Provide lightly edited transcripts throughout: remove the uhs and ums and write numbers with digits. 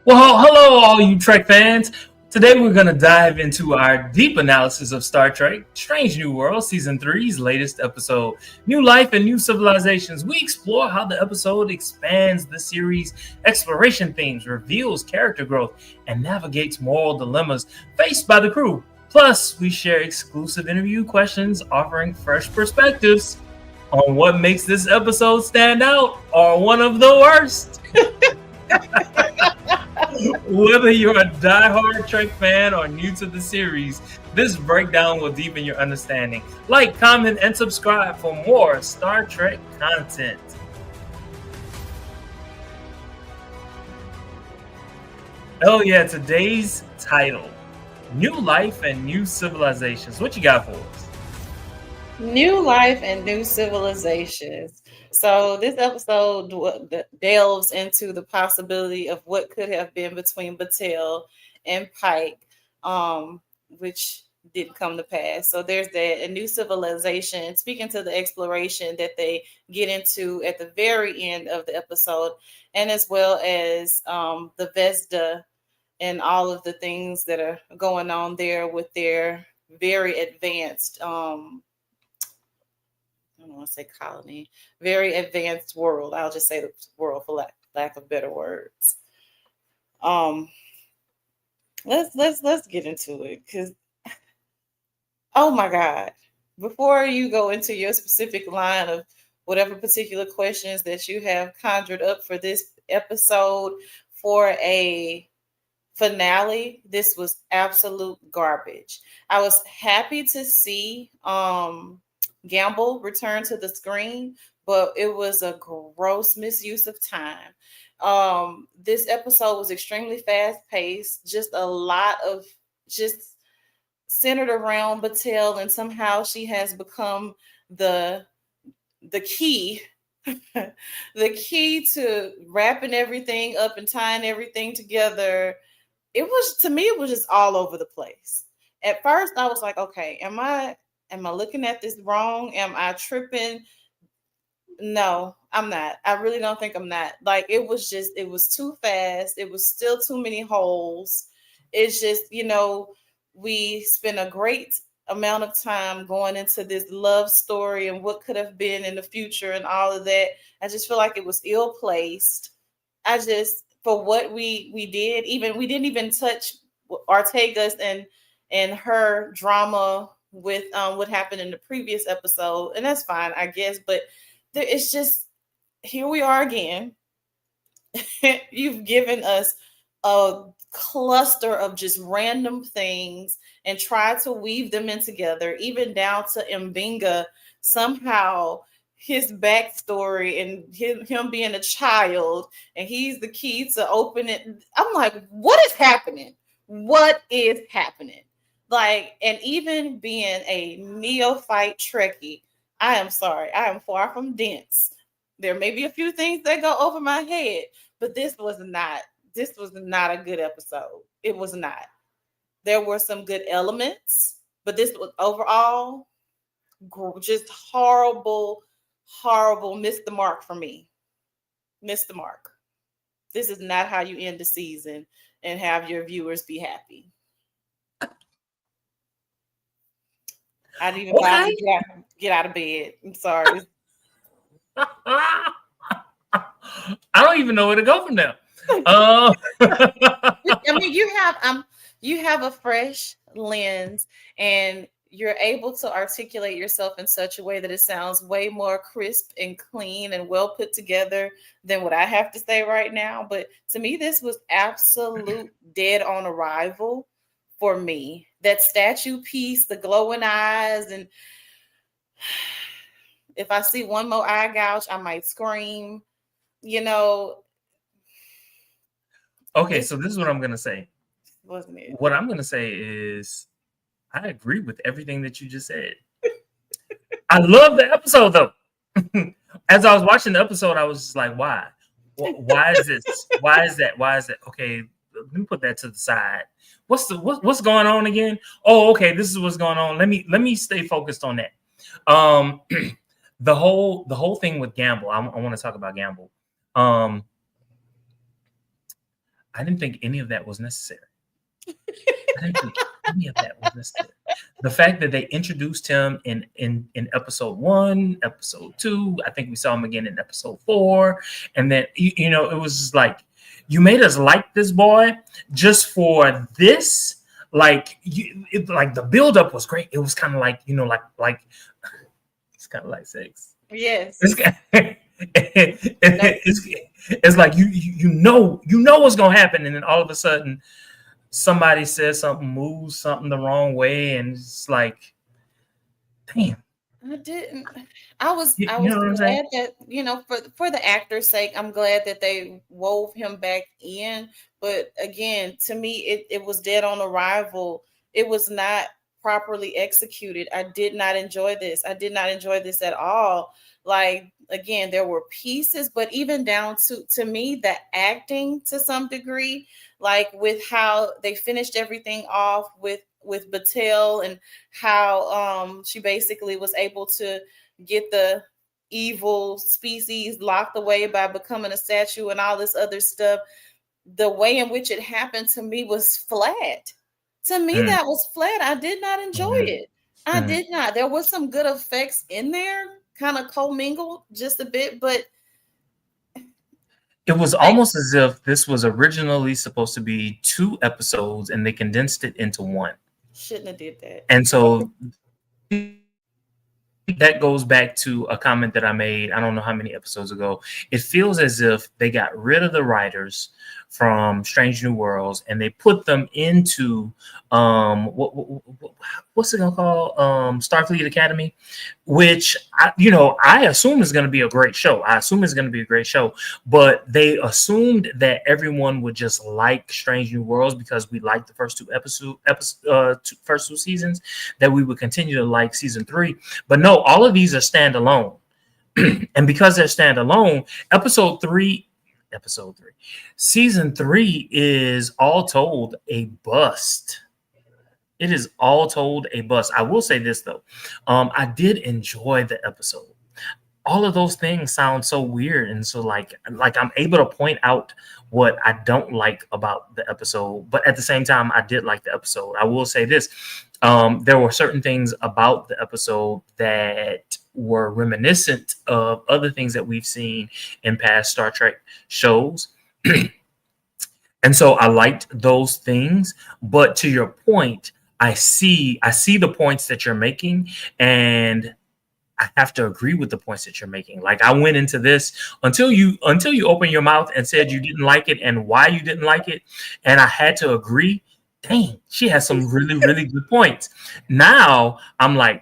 Well, hello, all you Trek fans. Today, we're going to dive into our deep analysis of Star Trek Strange New World Season three's latest episode, New Life and New Civilizations. We explore how the episode expands the series' exploration themes, reveals character growth, and navigates moral dilemmas faced by the crew. Plus, we share exclusive interview questions offering fresh perspectives on what makes this episode stand out or one of the worst. Whether you're a die-hard Trek fan or new to the series, this breakdown will deepen your understanding. Like, comment, and subscribe for more Star Trek content. Oh yeah, today's title, New Life and New Civilizations. What you got for us? New life and new civilizations. So this episode delves into the possibility of what could have been between Batel and Pike, which didn't come to pass. So there's that a new civilization. Speaking to the exploration that they get into at the very end of the episode, and as well as the Vesda and all of the things that are going on there with their very advanced I don't want to say colony, very advanced world. I'll just say the world for lack of better words. Um, let's get into it because oh my God! Before you go into your specific line of whatever particular questions that you have conjured up for this episode for a finale, this was absolute garbage. I was happy to see Gamble return to the screen, but it was a gross misuse of time. This episode was extremely fast paced, just a lot of just centered around Batel, and somehow she has become the key the key to wrapping everything up and tying everything together. It was, to me, it was just all over the place. At first I was like, okay, am I looking at this wrong? Am I tripping? No, I'm not. I really don't think I'm not. Like, it was too fast. It was still too many holes. It's just, we spent a great amount of time going into this love story and what could have been in the future and all of that. I just feel like it was ill placed. I just, for what we did, even we didn't even touch Ortega's and her drama with what happened in the previous episode, and that's fine, I guess. But it's just, here we are again. You've given us a cluster of just random things and try to weave them in together, even down to Mbinga somehow, his backstory and him being a child, and he's the key to open it. I'm like, what is happening? What is happening? Like, and even being a neophyte Trekkie, I am sorry, I am far from dense. There may be a few things that go over my head, but this was not a good episode. It was not. There were some good elements, but this was overall just horrible. Missed the mark for me. Missed the mark. This is not how you end the season and have your viewers be happy. I didn't even bother to get out of bed. I'm sorry. I don't even know where to go from there. I mean, you have a fresh lens, and you're able to articulate yourself in such a way that it sounds way more crisp and clean and well put together than what I have to say right now. But to me, this was absolute dead on arrival for me. That statue piece, the glowing eyes, and if I see one more eye gouge, I might scream. Okay, so this is what I'm going to say. Wasn't it? What I'm going to say is I agree with everything that you just said. I love the episode, though. As I was watching the episode, I was just like, why? Why is this? Why is that? Why is that? Okay, let me put that to the side. What's going on again? Oh, okay, this is what's going on. Let me stay focused on that. The whole thing with Gamble. I want to talk about Gamble. I didn't think any of that was necessary. I didn't think any of that was necessary. The fact that they introduced him in episode 1, episode 2, I think we saw him again in episode 4, and then you know, it was just like, you made us like this boy just for this. Like like the buildup was great. It was kind of like, you know, like it's kind of like sex. Yes. It's like you know what's gonna happen, and then all of a sudden somebody says something, moves something the wrong way, and it's like, damn. I didn't. I was You know what I'm saying? glad that, you know, for the actor's sake, I'm glad that they wove him back in. But again, to me, it was dead on arrival. It was not properly executed. I did not enjoy this. I did not enjoy this at all. Like, again, there were pieces, but even down to me, the acting to some degree, like with how they finished everything off with Battelle, and how she basically was able to get the evil species locked away by becoming a statue and all this other stuff. The way in which it happened to me was flat. To me, that was flat. I did not enjoy it. I did not. There was some good effects in there, kind of commingled just a bit, but it was almost as if this was originally supposed to be 2 episodes and they condensed it into 1. Shouldn't have did that. And so that goes back to a comment that I made, I don't know how many episodes ago. It feels as if they got rid of the writers from Strange New Worlds and they put them into what's it gonna call, Starfleet Academy, which I assume is going to be a great show. But they assumed that everyone would just like Strange New Worlds because we liked the first first two seasons, that we would continue to like season 3. But no, all of these are standalone. And because they're standalone, season 3 is all told a bust. It is all told a bust. I will say this though, I did enjoy the episode. All of those things sound so weird, and so like I'm able to point out what I don't like about the episode, but at the same time, I did like the episode. I will say this: there were certain things about the episode that were reminiscent of other things that we've seen in past Star Trek shows. And so I liked those things. But to your point, I see the points that you're making, and I have to agree with the points that you're making. Like, I went into this until you opened your mouth and said you didn't like it and why you didn't like it, and I had to agree. Dang, she has some really, really good points. Now I'm like,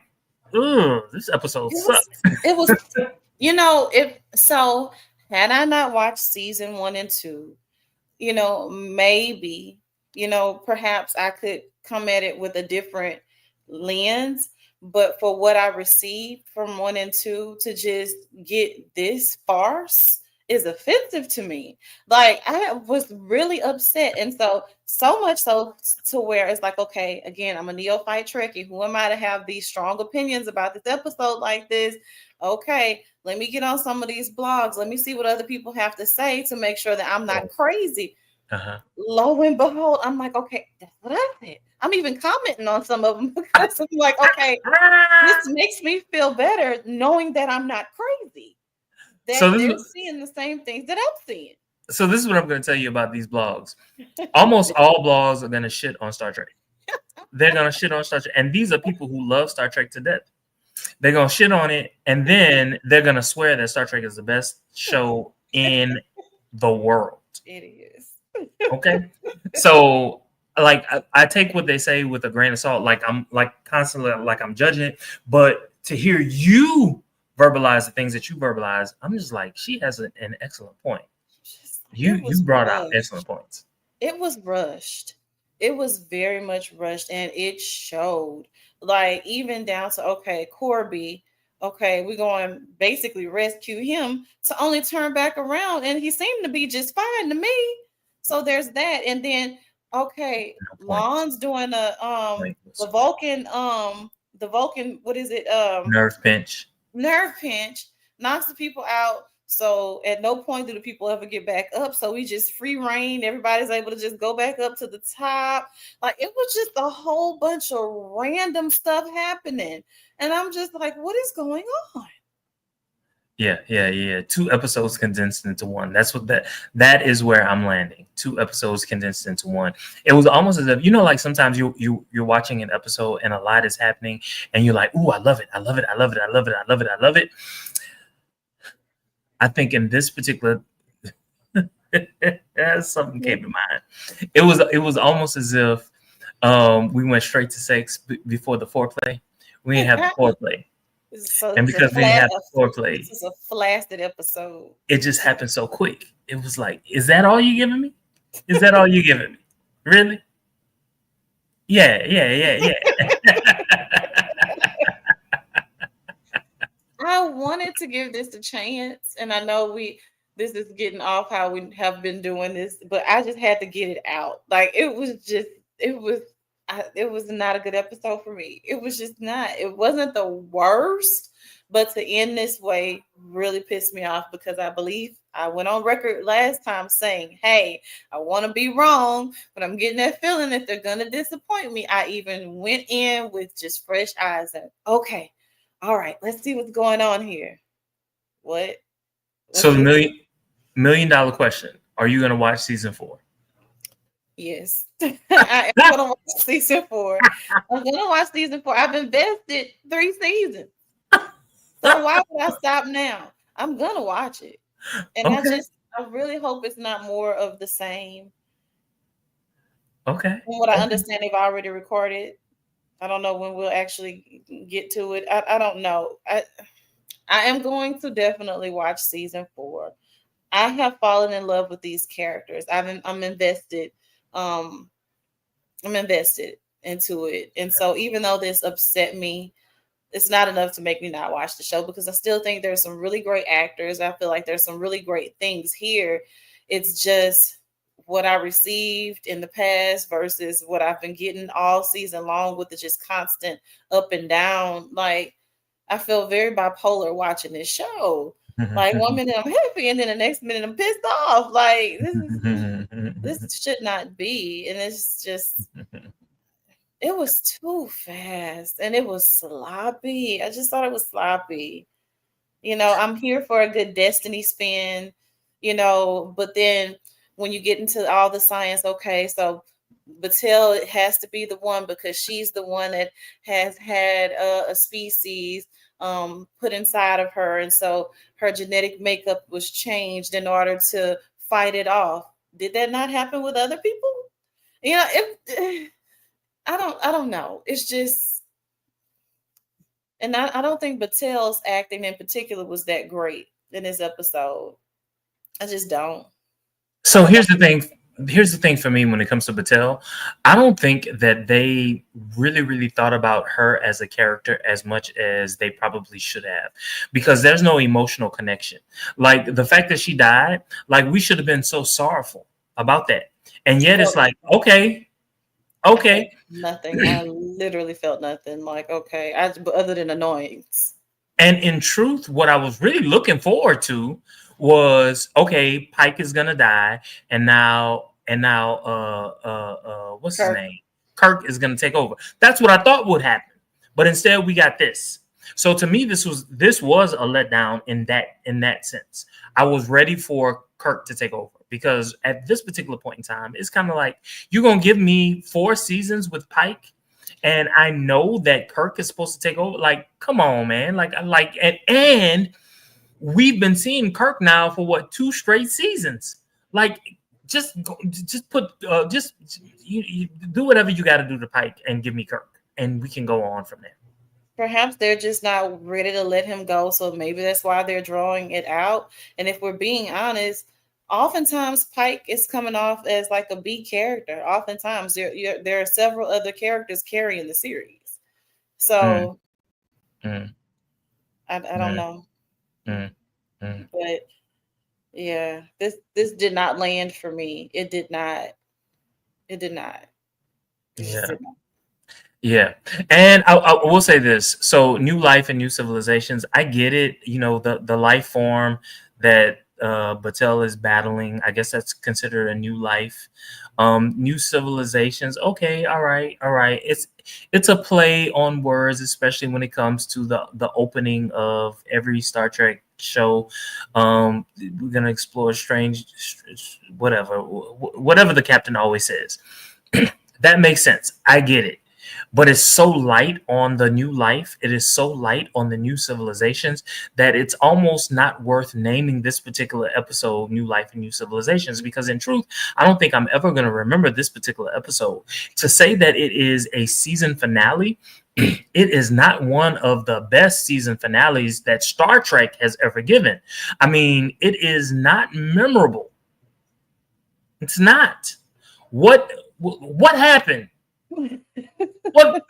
ugh, this episode sucks. It was, had I not watched season 1 and 2, maybe, perhaps I could come at it with a different lens. But for what I received from 1 and 2 to just get this farce is offensive to me. Like, I was really upset. And so much so to where it's like, okay, again, I'm a neophyte Trekkie. Who am I to have these strong opinions about this episode like this? Okay, let me get on some of these blogs. Let me see what other people have to say to make sure that I'm not crazy. Lo and behold, I'm like, okay, that's what I said. I'm even commenting on some of them because I'm like, okay, this makes me feel better knowing that I'm not crazy. That they're seeing the same things that I'm seeing. So this is what I'm going to tell you about these blogs. Almost all blogs are going to shit on Star Trek. They're going to shit on Star Trek. And these are people who love Star Trek to death. They're going to shit on it, and then they're going to swear that Star Trek is the best show in the world. It is. Okay? So, like, I take what they say with a grain of salt. Like, I'm like constantly like I'm judging it, but to hear you verbalize the things that you verbalize, I'm just like, she has an excellent point. You brought out excellent points. It was rushed. It was very much rushed, and it showed. Like, even down to, okay, Corby, okay, we're going to basically rescue him, to only turn back around, and he seemed to be just fine to me. So there's that. And then, okay, Lon's doing the Vulcan, what is it? Nerve pinch, knocks the people out. So at no point do the people ever get back up. So we just free reign. Everybody's able to just go back up to the top. Like it was just a whole bunch of random stuff happening. And I'm just like, what is going on? Yeah. 2 episodes condensed into one. That's what that is where I'm landing. 2 episodes condensed into one. It was almost as if, like sometimes you're watching an episode and a lot is happening and you're like, ooh, I love it. I love it. I love it. I love it. I love it. I love it. I think in this particular something came to mind. It was almost as if we went straight to sex before the foreplay. We didn't have the foreplay. So and because we didn't have the foreplay, this is a flaccid episode. It just happened so quick. It was like, is that all you giving me? Is that all you giving me? Really? Yeah. I wanted to give this a chance, and I know this is getting off how we have been doing this, but I just had to get it out. Like it was not a good episode for me. It was just not. It wasn't the worst, but to end this way really pissed me off because I believe I went on record last time saying, hey, I want to be wrong, but I'm getting that feeling that they're going to disappoint me. I even went in with just fresh eyes and, okay, all right, let's see what's going on here. What? So the million dollar question. Are you going to watch season 4? Yes. I'm going to watch season 4. I'm going to watch season 4. I've invested 3 seasons. So why would I stop now? I'm going to watch it. And okay. I really hope it's not more of the same. Okay. From what I understand, they've already recorded. I don't know when we'll actually get to it. I don't know. I am going to definitely watch season 4. I have fallen in love with these characters. I'm invested. I'm invested into it. And so even though this upset me, it's not enough to make me not watch the show because I still think there's some really great actors. I feel like there's some really great things here. It's just what I received in the past versus what I've been getting all season long with the just constant up and down. Like I feel very bipolar watching this show. Like 1 minute I'm happy and then the next minute I'm pissed off. Like this should not be. And it's just it was too fast and it was sloppy. I just thought it was sloppy. I'm here for a good Destiny spin, but then when you get into all the science, okay, so Battelle has to be the one because she's the one that has had a species put inside of her. And so her genetic makeup was changed in order to fight it off. Did that not happen with other people? I don't know. It's just, and I don't think Battelle's acting in particular was that great in this episode. I just don't. So here's the thing. Here's the thing for me when it comes to Battelle. I don't think that they really thought about her as a character as much as they probably should have, because there's no emotional connection. Like the fact that she died, like we should have been so sorrowful about that. And yet it's like, okay. Nothing. I literally felt nothing. Like, okay, other than annoyance. And in truth, what I was really looking forward to was, okay, Pike is gonna die, and now what's his name? Kirk is gonna take over. That's what I thought would happen, but instead we got this. So to me, this was a letdown in that sense. I was ready for Kirk to take over because at this particular point in time, it's kind of like you're gonna give me 4 seasons with Pike. And I know that Kirk is supposed to take over. Like, come on, man. And we've been seeing Kirk now for what, 2 straight seasons. Like, you do whatever you got to do to Pike and give me Kirk, and we can go on from there. Perhaps they're just not ready to let him go, so maybe that's why they're drawing it out. And if we're being honest, oftentimes Pike is coming off as like a B character. Oftentimes there are several other characters carrying the series. So I don't know. But yeah, this did not land for me. It did not. Yeah. And I will say this. So New Life and New Civilizations, I get it. The life form, that Batel is battling. I guess that's considered a new life, new civilizations. Okay, all right. It's a play on words, especially when it comes to the opening of every Star Trek show. We're gonna explore strange, whatever the captain always says. That makes sense. I get it. But it's so light on the new life, it is so light on the new civilizations that it's almost not worth naming this particular episode New Life and New Civilizations, because in truth, I don't think I'm ever going to remember this particular episode. To say that it is a season finale, it is not one of the best season finales that Star Trek has ever given. I mean, it is not memorable. It's not. What happened? What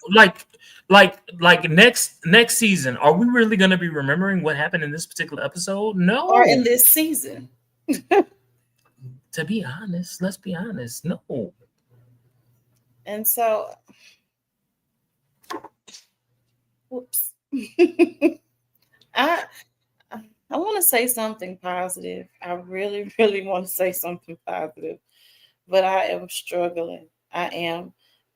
like next season, are we really going to be remembering what happened in this particular episode? No. Or in this season? To be honest, let's be honest, no. And so, whoops. I want to say something positive. I really, really want to say something positive, but I am struggling. I am.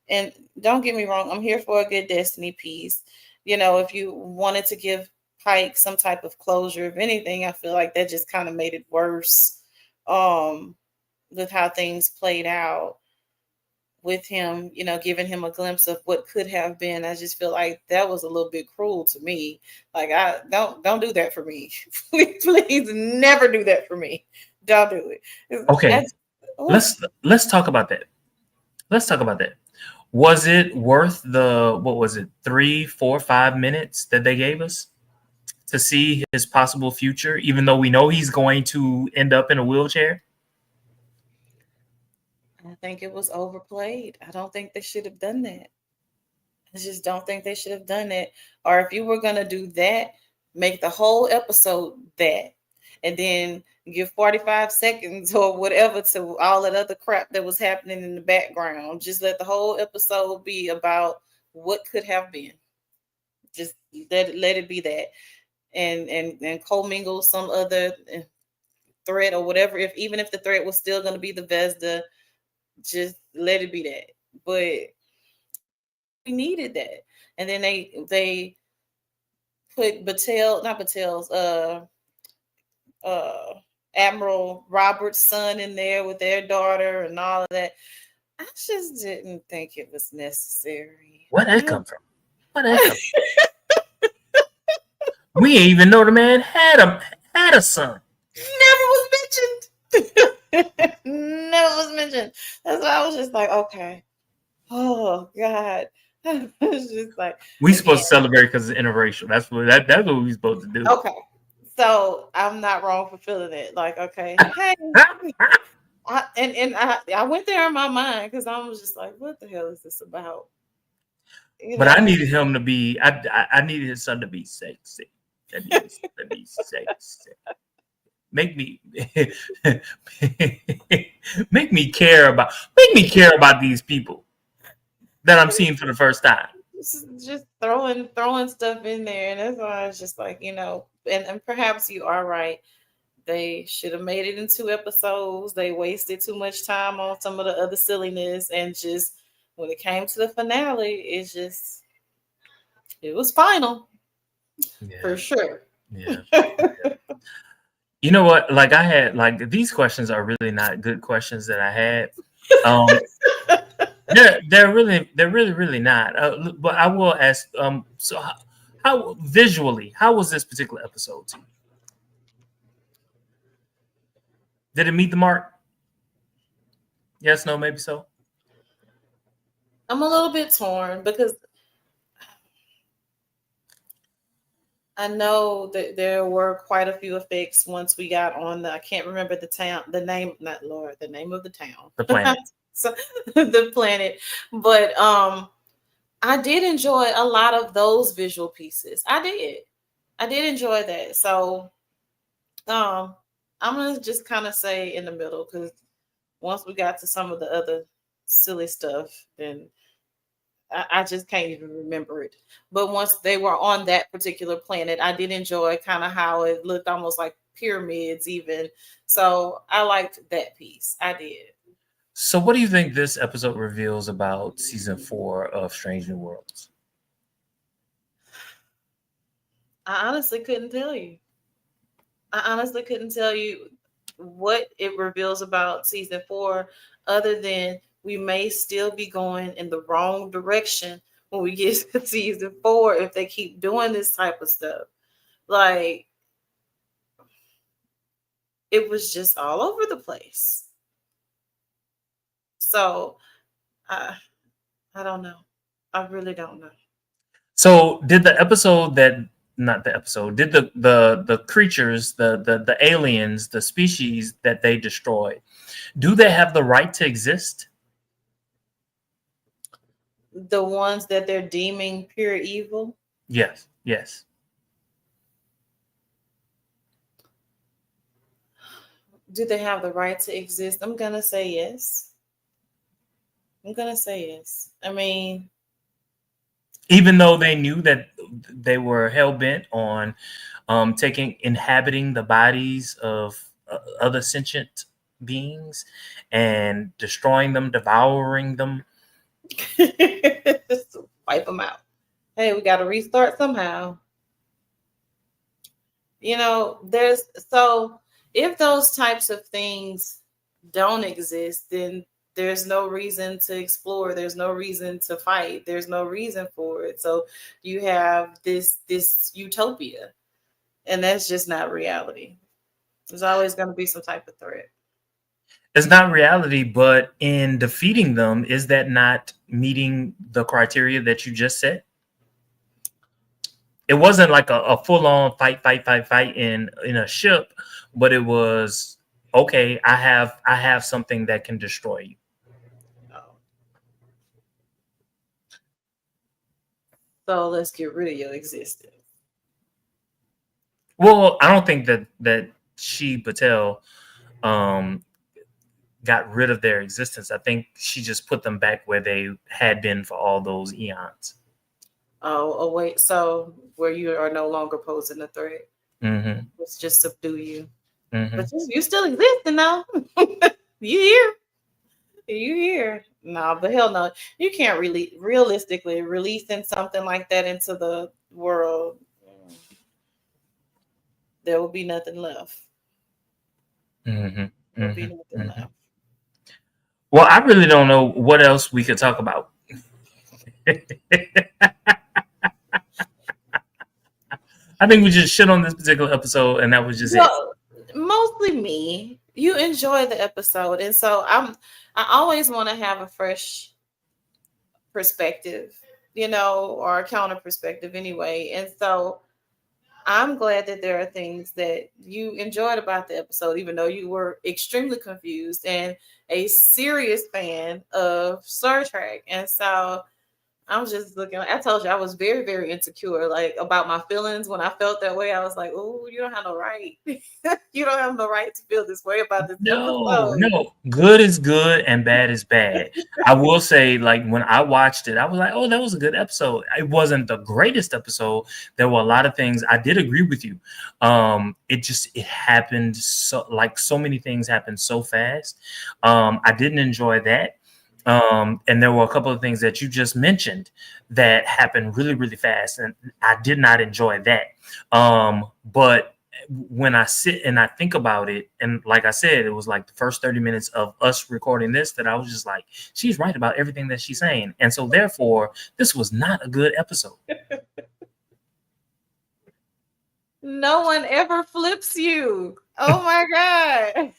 And don't get me wrong, I'm here for a good Destiny piece. You know, if you wanted to give Pike some type of closure, if anything, I feel like that just kind of made it worse with how things played out with him, you know, giving him a glimpse of what could have been. I just feel like that was a little bit cruel to me. Like, I don't do that for me. Please never do that for me. Don't do it. Okay. Let's talk about that. Let's talk about that. Was it worth the, what was it, 3, 4, 5 minutes that they gave us to see his possible future, even though we know he's going to end up in a wheelchair? I think it was overplayed. I don't think they should have done that. I just don't think they should have done that. Or if you were going to do that, make the whole episode that, and then give 45 seconds or whatever to all that other crap that was happening in the background. Just let the whole episode be about what could have been. Just let it be that. And commingle some other threat or whatever. Even if the threat was still going to be the Vesda, just let it be that. But we needed that. And then they put Admiral Robert's son in there with their daughter and all of that. I just didn't think it was necessary. Where'd that come from? We ain't even know the man had a son. Never was mentioned. Never was mentioned. That's why I was just like, okay. Oh God. It's just like, we supposed to celebrate because it's interracial. That's what we're supposed to do. Okay. So I'm not wrong for feeling it. Like, okay, hey. I went there in my mind because I was just like, what the hell is this about? But I needed him to be, I needed his son to be sexy. I needed his son to be sexy. Make me care about these people that I'm seeing for the first time. Just throwing stuff in there. And that's why I was just like, you know, and perhaps you are right. They should have made it in 2 episodes. They wasted too much time on some of the other silliness. And just when it came to the finale, it was final. Yeah. For sure. Yeah. You know what? Like I had, like, these questions are really not good questions that I had. They're really not. But I will ask. So how visually, how was this particular episode to you? Did it meet the mark? Yes, no, maybe so. I'm a little bit torn because I know that there were quite a few effects once we got on I can't remember the name of the town. The planet. So the planet. But I did enjoy a lot of those visual pieces. I did enjoy that. So I'm gonna just kind of say in the middle, because once we got to some of the other silly stuff, then I just can't even remember it. But once they were on that particular planet, I did enjoy kind of how it looked almost like pyramids even. So I liked that piece. I did. So, what do you think this episode reveals about season 4 of Strange New Worlds? I honestly couldn't tell you. I honestly couldn't tell you what it reveals about season 4, other than we may still be going in the wrong direction when we get to season 4 if they keep doing this type of stuff. Like, it was just all over the place. So I don't know. I really don't know. So, did the episode that not the episode did the creatures, the aliens, the species that they destroyed, do they have the right to exist? The ones that they're deeming pure evil. Yes. Yes. Do they have the right to exist? I'm gonna say yes. I'm gonna say yes. I mean, Even though they knew that they were hell bent on inhabiting the bodies of other sentient beings and destroying them, devouring them. just wipe them out. Hey, we got to restart somehow. There's so if those types of things don't exist, then there's no reason to explore. There's no reason to fight. There's no reason for it. So you have this utopia, and that's just not reality. There's always going to be some type of threat. It's not reality, but in defeating them, is that not meeting the criteria that you just said? It wasn't like a full-on fight in a ship, but it was okay. I have something that can destroy you. So let's get rid of your existence. Well, I don't think that she Patel got rid of their existence. I think she just put them back where they had been for all those eons. Oh wait. So where you are no longer posing a threat. Mm-hmm. It's just subdue you. Mm-hmm. But you still existing now. You here. You here. No, but hell no. You can't really realistically releasing something like that into the world. There will be nothing left. Mm-hmm. There will be nothing left. Well, I really don't know what else we could talk about. I think we just shit on this particular episode, and that was just it. Mostly me. You enjoy the episode, and so I always want to have a fresh perspective, or a counter perspective anyway. And so I'm glad that there are things that you enjoyed about the episode, even though you were extremely confused and a serious fan of Star Trek. And so I'm just looking. I told you I was very, very insecure, like about my feelings. When I felt that way, I was like, "Oh, you don't have no right. You don't have no right to feel this way about this episode." No. Good is good and bad is bad. I will say, like when I watched it, I was like, "Oh, that was a good episode." It wasn't the greatest episode. There were a lot of things I did agree with you. It happened so many things happened so fast. I didn't enjoy that. And there were a couple of things that you just mentioned that happened really, really fast, and I did not enjoy that. But when I sit and I think about it, and like I said, it was like the first 30 minutes of us recording this that I was just like, she's right about everything that she's saying. And so therefore, this was not a good episode. No one ever flips you. Oh my God.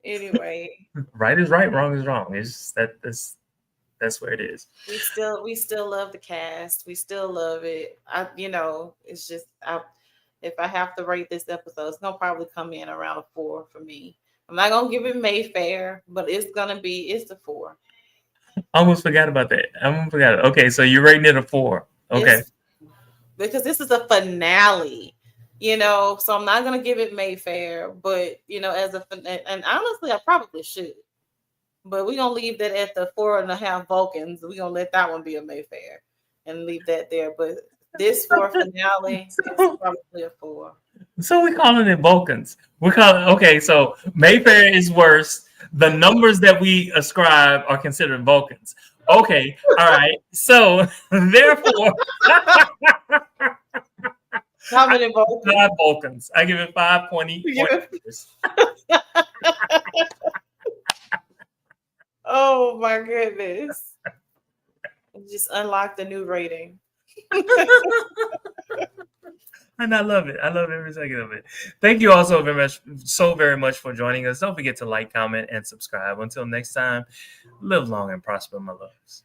Anyway, right is right, wrong is wrong. It's that's where it is. We still love the cast. We still love it. It's just if I have to rate this episode, it's gonna probably come in around a 4 for me. I'm not gonna give it Mayfair, but it's the 4. I almost forgot about that. I almost forgot it. Okay, so you're rating it a 4. Okay. Because this is a finale. So I'm not gonna give it Mayfair, but and honestly, I probably should, but we're gonna leave that at the 4.5 Vulcans. We're gonna let that one be a Mayfair and leave that there. But This for finale is probably a 4. So we're calling it Vulcans. Okay, so Mayfair is worse. The numbers that we ascribe are considered Vulcans. Okay, all right. So therefore, How many Vulcans? 5 Vulcans. I give it 5 pointy pointers. Oh my goodness. Just unlock the new rating. And I love it. I love every second of it. Thank you all so very much for joining us. Don't forget to like, comment, and subscribe. Until next time, live long and prosper, my loves.